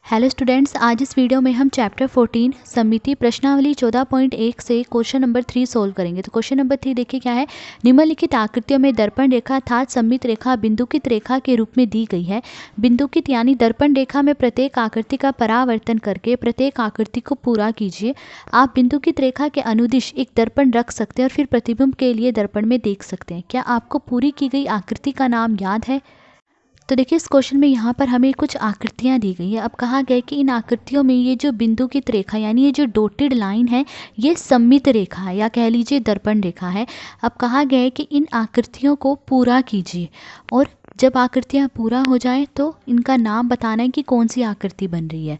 Hello students, आज इस video में हम चैप्टर 14 समिति प्रश्नावली 14.1 से क्वेश्चन नंबर 3 सोल्व करेंगे। तो क्वेश्चन नंबर 3 देखिए क्या है। निम्नलिखित आकृतियों में दर्पण रेखा अर्थात सममित रेखा बिंदुकित रेखा के रूप में दी गई है। बिंदुकित यानी दर्पण रेखा में प्रत्येक आकृति का परावर्तन करके प्रत्येक आकृति को पूरा कीजिए। आप बिंदुकित रेखा के अनुदिश एक दर्पण रख सकते हैं और फिर प्रतिबिंब के लिए दर्पण में देख सकते हैं। क्या आपको पूरी की गई आकृति का नाम याद है? तो देखिए इस क्वेश्चन में यहाँ पर हमें कुछ आकृतियाँ दी गई है। अब कहा गया है कि इन आकृतियों में ये जो बिंदुकित रेखा यानी ये जो डॉटेड लाइन है ये सममित रेखा है या कह लीजिए दर्पण रेखा है। अब कहा गया है कि इन आकृतियों को पूरा कीजिए और जब आकृतियाँ पूरा हो जाएं तो इनका नाम बताना है कि कौन सी आकृति बन रही है।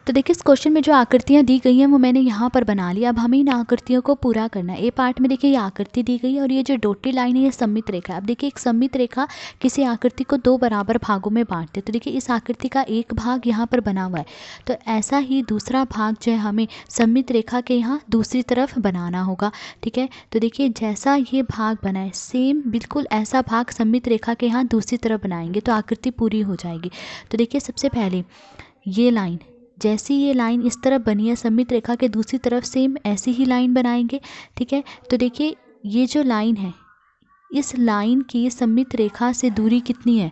तो देखिए इस क्वेश्चन में जो आकृतियाँ दी गई हैं वो मैंने यहाँ पर बना लिया। अब हमें इन आकृतियों को पूरा करना है। ए पार्ट में देखिए ये आकृति दी गई है और ये जो डॉटेड लाइन है ये सममित रेखा है। अब देखिए एक सममित रेखा किसी आकृति को दो बराबर भागों में बांटते हैं। तो देखिए इस आकृति का एक भाग यहाँ पर बना हुआ है, तो ऐसा ही दूसरा भाग जो है हमें सममित रेखा के यहाँ दूसरी तरफ बनाना होगा। ठीक है, तो देखिए जैसा ये भाग बना है सेम बिल्कुल ऐसा भाग सममित रेखा के यहाँ दूसरी तरफ बनाएंगे तो आकृति पूरी हो जाएगी। तो देखिए सबसे पहले ये लाइन, जैसी ये लाइन इस तरफ बनी है सममित रेखा के दूसरी तरफ सेम ऐसी ही लाइन बनाएंगे। ठीक है, तो देखिए ये जो लाइन है इस लाइन की सममित रेखा से दूरी कितनी है?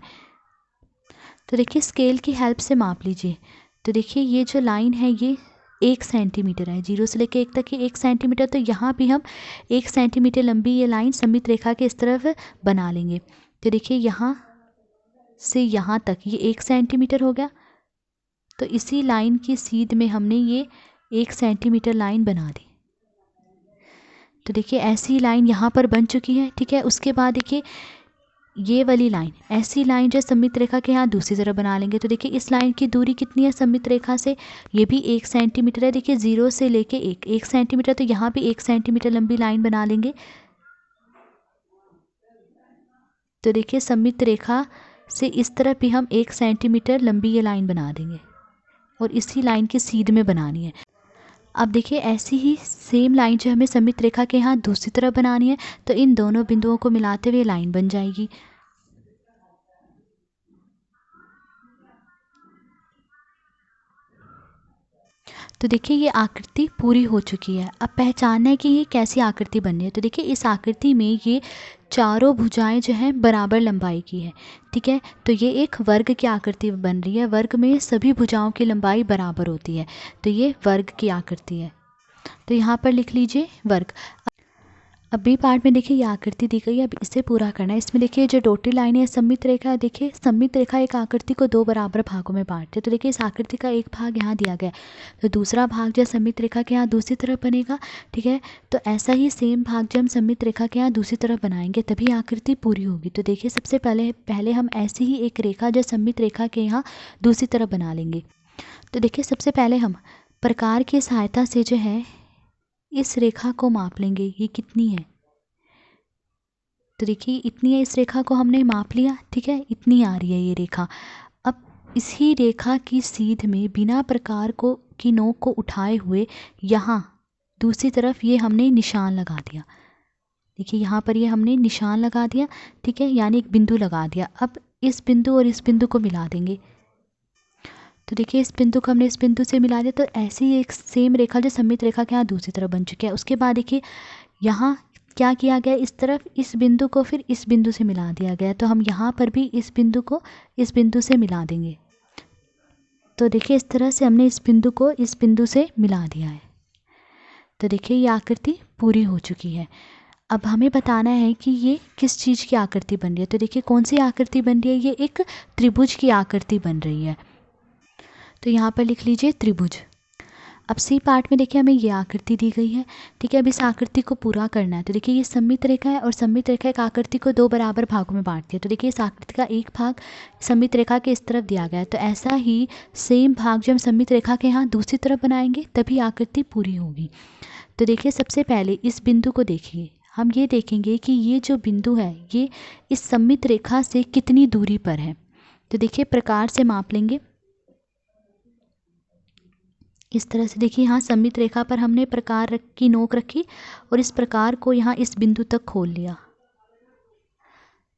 तो देखिए स्केल की हेल्प से माप लीजिए। तो देखिए ये जो लाइन है ये 1 सेंटीमीटर है, 0 से लेकर 1 तक ये 1 सेंटीमीटर। तो यहाँ भी हम 1 सेंटीमीटर लंबी ये लाइन सममित रेखा के इस तरफ बना लेंगे। तो देखिए यहाँ से यहाँ तक ये 1 सेंटीमीटर हो गया। तो इसी लाइन की सीध में हमने ये 1 सेंटीमीटर लाइन बना दी। तो देखिए ऐसी लाइन यहाँ पर बन चुकी है। ठीक है, उसके बाद देखिए ये वाली लाइन, ऐसी लाइन जो सममित रेखा के यहाँ दूसरी तरफ बना लेंगे। तो देखिए इस लाइन की दूरी कितनी है सममित रेखा से? ये भी 1 सेंटीमीटर है। देखिए 0 से लेके 1 सेंटीमीटर, तो यहाँ भी 1 सेंटीमीटर लंबी लाइन बना लेंगे। तो देखिए सममित रेखा से इस तरफ भी हम 1 सेंटीमीटर लंबी ये लाइन बना देंगे और इसी लाइन की सीध में बनानी है। अब देखिए ऐसी ही सेम लाइन जो हमें सममित रेखा के यहाँ दूसरी तरफ बनानी है तो इन दोनों बिंदुओं को मिलाते हुए लाइन बन जाएगी। तो देखिए ये आकृति पूरी हो चुकी है। अब पहचानना है कि ये कैसी आकृति बननी है। तो देखिए इस आकृति में ये चारों भुजाएं जो हैं बराबर लंबाई की है। ठीक है, तो ये एक वर्ग की आकृति बन रही है। वर्ग में सभी भुजाओं की लंबाई बराबर होती है, तो ये वर्ग की आकृति है। तो यहाँ पर लिख लीजिए वर्ग। अब बी पार्ट में देखिए ये आकृति दी गई है, अब इसे पूरा करना है। इसमें देखिए जो डॉटेड लाइन है सममित रेखा, देखिए सममित रेखा एक आकृति को दो बराबर भागों में बांटते हैं। तो देखिए इस आकृति का एक भाग यहाँ दिया गया है, तो दूसरा भाग जो सममित रेखा के यहाँ दूसरी तरफ बनेगा। ठीक है, तो ऐसा ही सेम भाग जो हम सममित रेखा के यहाँ दूसरी तरफ बनाएंगे तभी आकृति पूरी होगी। तो देखिए सबसे पहले हम ऐसी ही एक रेखा जो सममित रेखा के यहाँ दूसरी तरफ बना लेंगे। तो देखिए सबसे पहले हम प्रकार की सहायता से जो है इस रेखा को माप लेंगे, ये कितनी है। तो देखिए इतनी है, इस रेखा को हमने माप लिया। ठीक है, इतनी आ रही है ये रेखा। अब इसी रेखा की सीध में बिना प्रकार को की नोक को उठाए हुए यहाँ दूसरी तरफ ये हमने निशान लगा दिया। देखिए यहाँ पर ये हमने निशान लगा दिया। ठीक है, यानी एक बिंदु लगा दिया। अब इस बिंदु और इस बिंदु को मिला देंगे। तो देखिए इस बिंदु को हमने इस बिंदु से मिला दिया। तो ऐसी ही एक सेम रेखा जो सममित रेखा के यहाँ दूसरी तरफ बन चुकी है। उसके बाद देखिए यहाँ क्या किया गया, इस तरफ इस बिंदु को फिर इस बिंदु से मिला दिया गया। तो हम यहाँ पर भी इस बिंदु को इस बिंदु से मिला देंगे। तो देखिए इस तरह से हमने इस बिंदु को इस बिंदु से मिला दिया है। तो देखिए ये आकृति पूरी हो चुकी है। अब हमें बताना है कि ये किस चीज़ की आकृति बन रही है। तो देखिए कौन सी आकृति बन रही है, ये एक त्रिभुज की आकृति बन रही है। तो यहाँ पर लिख लीजिए त्रिभुज। अब सी पार्ट में देखिए हमें ये आकृति दी गई है। ठीक है, अब इस आकृति को पूरा करना है। तो देखिए ये सममित रेखा है और सममित रेखा एक आकृति को दो बराबर भागों में बांटती है। तो देखिए इस आकृति का एक भाग सममित रेखा के इस तरफ दिया गया है, तो ऐसा ही सेम भाग जब हम सममित रेखा के यहाँ दूसरी तरफ बनाएंगे तभी आकृति पूरी होगी। तो देखिए सबसे पहले इस बिंदु को देखिए, हम ये देखेंगे कि ये जो बिंदु है ये इस सममित रेखा से कितनी दूरी पर है। तो देखिए प्रकार से माप लेंगे इस तरह से। देखिए यहाँ सममित रेखा पर हमने प्रकार की नोक रखी और इस प्रकार को यहाँ इस बिंदु तक खोल लिया,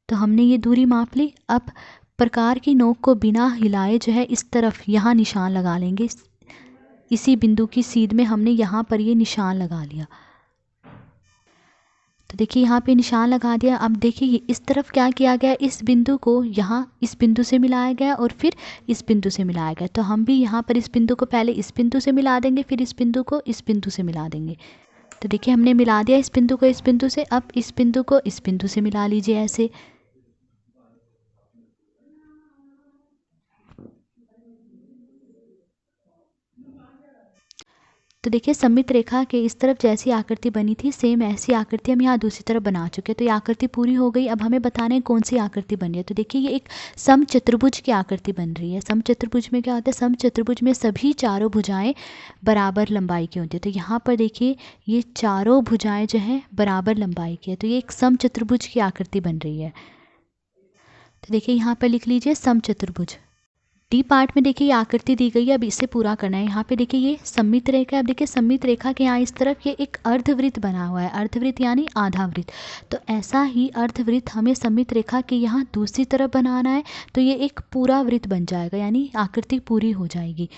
तो हमने ये दूरी माप ली। अब प्रकार की नोक को बिना हिलाए जो है इस तरफ यहाँ निशान लगा लेंगे। इसी बिंदु की सीध में हमने यहाँ पर ये निशान लगा लिया। तो देखिए यहाँ पे निशान लगा दिया। अब देखिए इस तरफ क्या किया गया, इस बिंदु को यहाँ इस बिंदु से मिलाया गया और फिर इस बिंदु से मिलाया गया। तो हम भी यहाँ पर इस बिंदु को पहले इस बिंदु से मिला देंगे, फिर इस बिंदु को इस बिंदु से मिला देंगे। तो देखिए हमने मिला दिया इस बिंदु को इस बिंदु से। अब इस बिंदु को इस बिंदु से मिला लीजिए ऐसे। तो देखिए सममित रेखा के इस तरफ जैसी आकृति बनी थी, सेम ऐसी आकृति हम यहाँ दूसरी तरफ बना चुके हैं। तो ये आकृति पूरी हो गई। अब हमें बताना है कौन सी आकृति बन रही है। तो देखिए ये एक समचतुर्भुज की आकृति बन रही है। समचतुर्भुज में क्या होता है, समचतुर्भुज में सभी चारों भुजाएं बराबर लंबाई की होती है। तो यहाँ पर देखिए ये चारों भुजाएं जो है बराबर लंबाई की है। तो ये एक समचतुर्भुज की आकृति बन रही है। तो देखिए यहाँ पर लिख लीजिए समचतुर्भुज। डी पार्ट में देखिए ये आकृति दी गई है, अब इसे पूरा करना है। यहाँ पे देखिए ये सममित रेखा है। अब देखिए सममित रेखा के यहाँ इस तरफ ये एक अर्धवृत्त बना हुआ है, अर्धवृत्त यानी आधा वृत्त। तो ऐसा ही अर्धवृत्त हमें सममित रेखा के यहाँ दूसरी तरफ बनाना है। तो ये एक पूरा वृत्त बन जाएगा, यानी आकृति पूरी हो जाएगी।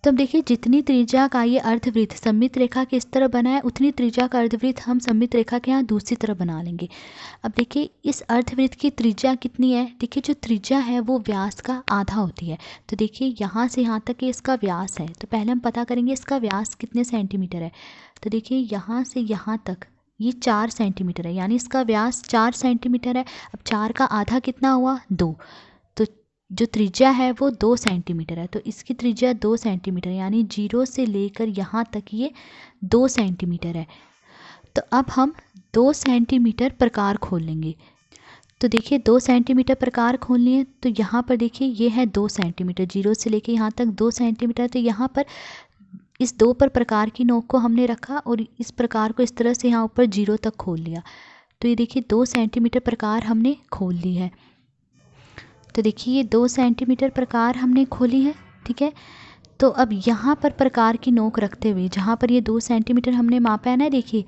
तो अब देखिए जितनी त्रिज्या का ये अर्धवृत्त सममित रेखा के इस तरफ बना है, उतनी त्रिज्या का अर्धवृत्त हम सममित रेखा के यहाँ दूसरी तरफ बना लेंगे। अब देखिए इस अर्धवृत्त की त्रिज्या कितनी है। देखिए जो त्रिज्या है वो व्यास का आधा होती है। तो देखिए यहाँ से यहाँ तक इसका व्यास है। तो पहले हम पता करेंगे इसका व्यास कितने सेंटीमीटर है। तो देखिए यहाँ से यहाँ तक ये 4 सेंटीमीटर है, यानी इसका व्यास 4 सेंटीमीटर है। अब 4 का आधा कितना हुआ, 2। तो जो त्रिज्या है वो 2 सेंटीमीटर है। तो इसकी त्रिज्या 2 सेंटीमीटर, यानी 0 से लेकर यहाँ तक ये 2 सेंटीमीटर है। तो अब हम 2 सेंटीमीटर प्रकार खोल लेंगे। तो देखिए 2 सेंटीमीटर प्रकार खोल लिए। तो यहाँ पर देखिए ये है 2 सेंटीमीटर, 0 से लेकर यहाँ तक 2 सेंटीमीटर। तो यहाँ पर इस 2 पर प्रकार की नोक को हमने रखा और इस प्रकार को इस तरह से यहाँ ऊपर 0 तक खोल लिया। तो ये देखिए 2 सेंटीमीटर प्रकार हमने खोल ली है। तो देखिए ये 2 सेंटीमीटर प्रकार हमने खोली है, ठीक है। तो अब यहाँ पर प्रकार की नोक रखते हुए, जहाँ पर ये 2 सेंटीमीटर हमने मापा है ना, देखिए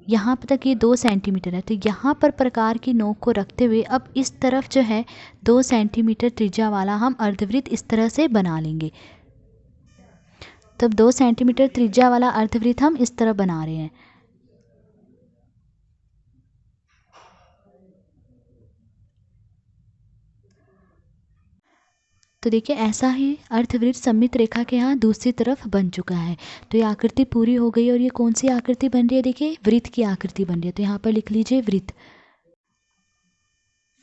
यहाँ तक ये 2 सेंटीमीटर है। तो यहाँ पर प्रकार की नोक को रखते हुए अब इस तरफ जो है 2 सेंटीमीटर त्रिज्या वाला हम अर्धवृत्त इस तरह से बना लेंगे। तब 2 सेंटीमीटर त्रिज्या वाला अर्धवृत्त हम इस तरह बना रहे हैं। तो देखिए ऐसा ही अर्धवृत्त सममित रेखा के यहाँ दूसरी तरफ बन चुका है। तो ये आकृति पूरी हो गई। और ये कौन सी आकृति बन रही है, देखिए वृत्त की आकृति बन रही है। तो यहाँ पर लिख लीजिए वृत्त।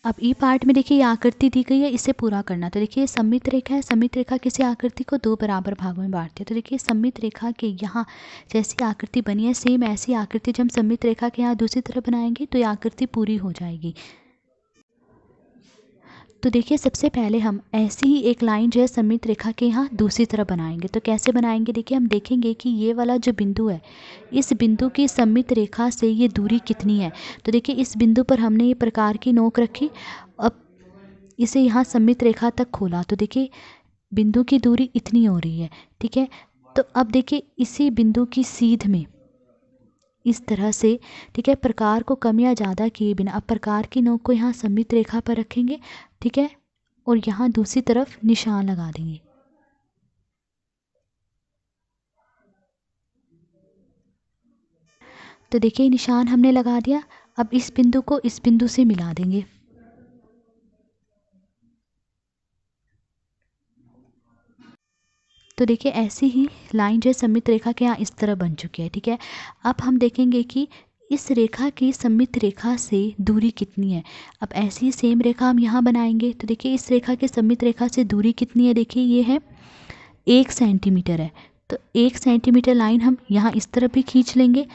अब ई पार्ट में देखिए ये आकृति दी गई है, इसे पूरा करना। तो देखिए सममित रेखा है, सममित रेखा किसी आकृति को 2 बराबर भागों में बांटती है। तो देखिए सममित रेखा के यहाँ जैसी आकृति बनी है, सेम ऐसी आकृति जब हम सममित रेखा के यहाँ दूसरी तरफ बनाएंगे तो ये आकृति पूरी हो जाएगी। तो देखिए सबसे पहले हम ऐसी ही एक लाइन जो है सममित रेखा के यहाँ दूसरी तरफ बनाएंगे। तो कैसे बनाएंगे, देखिए हम देखेंगे कि ये वाला जो बिंदु है, इस बिंदु की सममित रेखा से ये दूरी कितनी है। तो देखिए इस बिंदु पर हमने ये प्रकार की नोक रखी, अब इसे यहाँ सममित रेखा तक खोला। तो देखिए बिंदु की दूरी इतनी हो रही है, ठीक है। तो अब देखिए इसी बिंदु की सीध में इस तरह से, ठीक है, प्रकार को कम या ज़्यादा किए बिना अब प्रकार की नोक को यहाँ सममित रेखा पर रखेंगे, ठीक है, और यहाँ दूसरी तरफ निशान लगा देंगे। तो देखिए निशान हमने लगा दिया। अब इस बिंदु को इस बिंदु से मिला देंगे। तो देखिए ऐसी ही लाइन जो है सममित रेखा के यहाँ इस तरह बन चुकी है, ठीक है। अब हम देखेंगे कि इस रेखा की सममित रेखा से दूरी कितनी है। अब ऐसी ही सेम रेखा हम यहाँ बनाएंगे। तो देखिए इस रेखा की सममित रेखा से दूरी कितनी है, देखिए ये है 1 सेंटीमीटर है। तो 1 सेंटीमीटर लाइन हम यहाँ इस तरफ भी खींच लेंगे।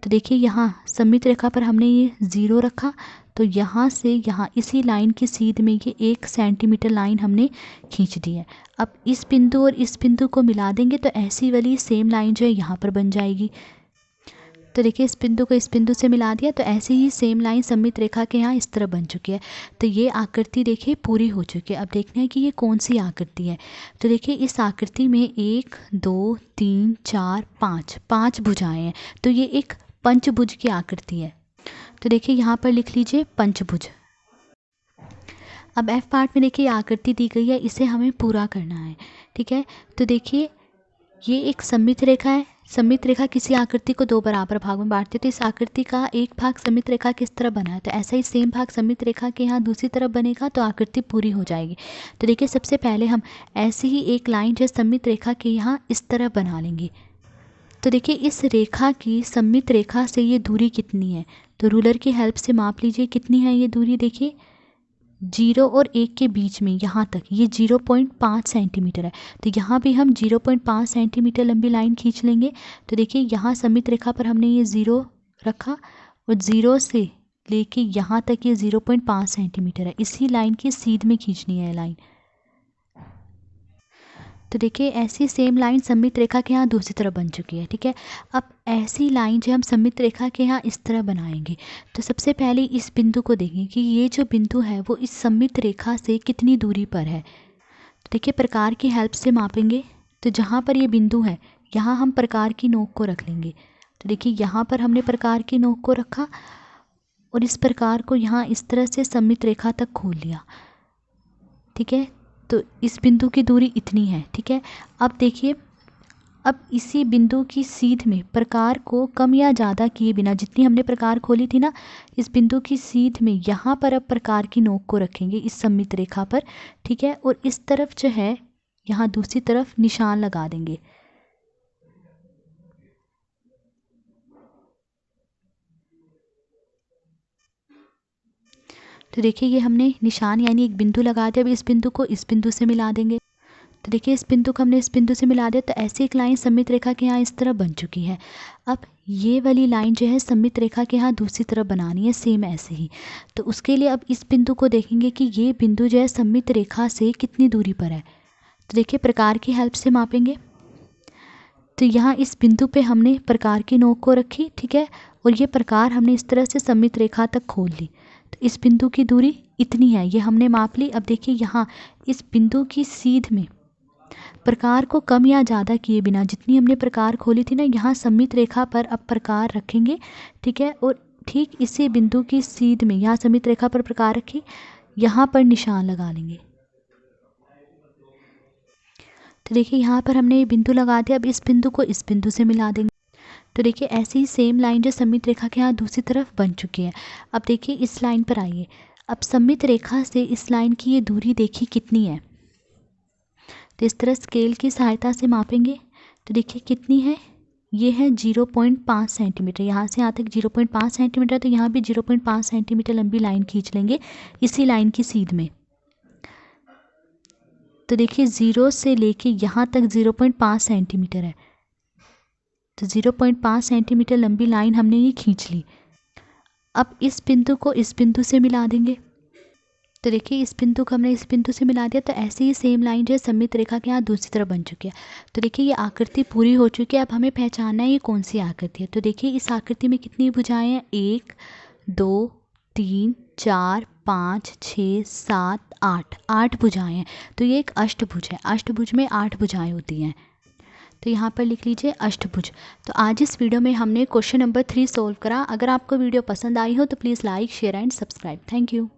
तो देखिए यहाँ सममित रेखा पर हमने ये 0 रखा, तो यहाँ से यहाँ इसी लाइन की सीध में ये 1 सेंटीमीटर लाइन हमने खींच दी है। अब इस बिंदु और इस बिंदु को मिला देंगे तो ऐसी वाली सेम लाइन जो है यहाँ पर बन जाएगी। तो देखिए इस बिंदु को इस बिंदु से मिला दिया, तो ऐसी ही सेम लाइन सममित रेखा के यहाँ इस तरह बन चुकी है। तो ये आकृति देखिए पूरी हो चुकी है। अब देखना है कि ये कौन सी आकृति है। तो देखिए इस आकृति में 1 2 3 4 5 भुजाएं हैं। तो ये एक पंचभुज की आकृति है। तो देखिए यहाँ पर लिख लीजिए पंचभुज। अब एफ पार्ट में देखिए आकृति दी गई है, इसे हमें पूरा करना है। ठीक है, तो देखिए ये एक सममित रेखा है। सममित रेखा किसी आकृति को दो बराबर भाग में बांटती है, तो इस आकृति का एक भाग सममित रेखा किस तरह बना है, तो ऐसा ही सेम भाग सममित रेखा के यहाँ दूसरी तरफ बनेगा, तो आकृति पूरी हो जाएगी। तो देखिए सबसे पहले हम ऐसी ही एक लाइन जो सममित रेखा के यहाँ इस तरह बना लेंगे। तो देखिए इस रेखा की सममित रेखा से ये दूरी कितनी है, तो रूलर की हेल्प से माप लीजिए कितनी है ये दूरी। देखिए 0 और 1 के बीच में यहाँ तक ये 0.5 सेंटीमीटर है, तो यहाँ भी हम 0.5 सेंटीमीटर लंबी लाइन खींच लेंगे। तो देखिए यहाँ सममित रेखा पर हमने ये 0 रखा और 0 से लेके यहाँ तक ये 0.5 सेंटीमीटर है, इसी लाइन की सीध में खींचनी है लाइन। तो देखिए ऐसी सेम लाइन सममित रेखा के यहाँ दूसरी तरफ बन चुकी है। ठीक है, अब ऐसी लाइन जो हम सममित रेखा के यहाँ इस तरह बनाएंगे, तो सबसे पहले इस बिंदु को देखें कि ये जो बिंदु है वो इस सममित रेखा से कितनी दूरी पर है। तो देखिए प्रकार की हेल्प से मापेंगे, तो जहाँ पर ये बिंदु है यहाँ हम प्रकार की नोक को रख लेंगे। तो देखिए यहाँ पर हमने प्रकार की नोक को रखा और इस प्रकार को यहाँ इस तरह से सममित रेखा तक खोल लिया। ठीक है, तो इस बिंदु की दूरी इतनी है। ठीक है, अब देखिए अब इसी बिंदु की सीध में प्रकार को कम या ज़्यादा किए बिना, जितनी हमने प्रकार खोली थी ना, इस बिंदु की सीध में यहाँ पर अब प्रकार की नोक को रखेंगे इस सममित रेखा पर। ठीक है, और इस तरफ जो है यहाँ दूसरी तरफ निशान लगा देंगे। तो देखिए ये हमने निशान यानी एक बिंदु लगा दिया। अब इस बिंदु को इस बिंदु से मिला देंगे। तो देखिए इस बिंदु को हमने इस बिंदु से मिला दिया, तो ऐसी एक लाइन सममित रेखा के यहाँ इस तरह बन चुकी है। अब ये वाली लाइन जो है सममित रेखा के यहाँ दूसरी तरफ बनानी है सेम ऐसे ही। तो उसके लिए अब इस बिंदु को देखेंगे कि ये बिंदु जो है सममित रेखा से कितनी दूरी पर है। तो देखिए प्रकार की हेल्प से मापेंगे, तो यहाँ इस बिंदु पे हमने प्रकार की नोक को रखी। ठीक है, और ये प्रकार हमने इस तरह से सममित रेखा तक खोल ली, तो इस बिंदु की दूरी इतनी है, ये हमने माप ली। अब देखिए यहाँ इस बिंदु की सीध में प्रकार को कम या ज़्यादा किए बिना, जितनी हमने प्रकार खोली थी ना, यहाँ सममित रेखा पर अब प्रकार रखेंगे। ठीक है, और ठीक इसी बिंदु की सीध में यहाँ सममित रेखा पर प्रकार रखी, यहाँ पर निशान लगा लेंगे। तो देखिए यहाँ पर हमने ये बिंदु लगा दिया। अब इस बिंदु को इस बिंदु से मिला देंगे। तो देखिए ऐसी ही सेम लाइन जो सममित रेखा के यहाँ दूसरी तरफ बन चुकी है। अब देखिए इस लाइन पर आइए। अब सममित रेखा से इस लाइन की ये दूरी देखिए कितनी है, तो इस तरह स्केल की सहायता से मापेंगे। तो देखिए कितनी है, ये है 0.5 सेंटीमीटर। यहाँ से यहाँ तक 0.5 सेंटीमीटर, तो यहाँ भी 0.5 सेंटीमीटर लंबी लाइन खींच लेंगे इसी लाइन की सीध में। तो देखिए 0 से लेके यहाँ तक 0.5 सेंटीमीटर है, तो 0.5 सेंटीमीटर लंबी लाइन हमने ये खींच ली। अब इस बिंदु को इस बिंदु से मिला देंगे। तो देखिए इस बिंदु को हमने इस बिंदु से मिला दिया, तो ऐसे ही सेम लाइन जो है सममित रेखा के यहाँ दूसरी तरफ बन चुकी है। तो देखिए ये आकृति पूरी हो चुकी है। अब हमें पहचानना है ये कौन सी आकृति है। तो देखिए इस आकृति में कितनी भुजाएं हैं, 1 2 3 4 5 6 7 8 8 भुजाएं हैं। तो ये एक अष्टभुज है। अष्टभुज में 8 भुजाएं होती हैं, तो यहाँ पर लिख लीजिए अष्टभुज। तो आज इस वीडियो में हमने क्वेश्चन नंबर 3 सॉल्व करा। अगर आपको वीडियो पसंद आई हो तो please like share and subscribe. Thank you.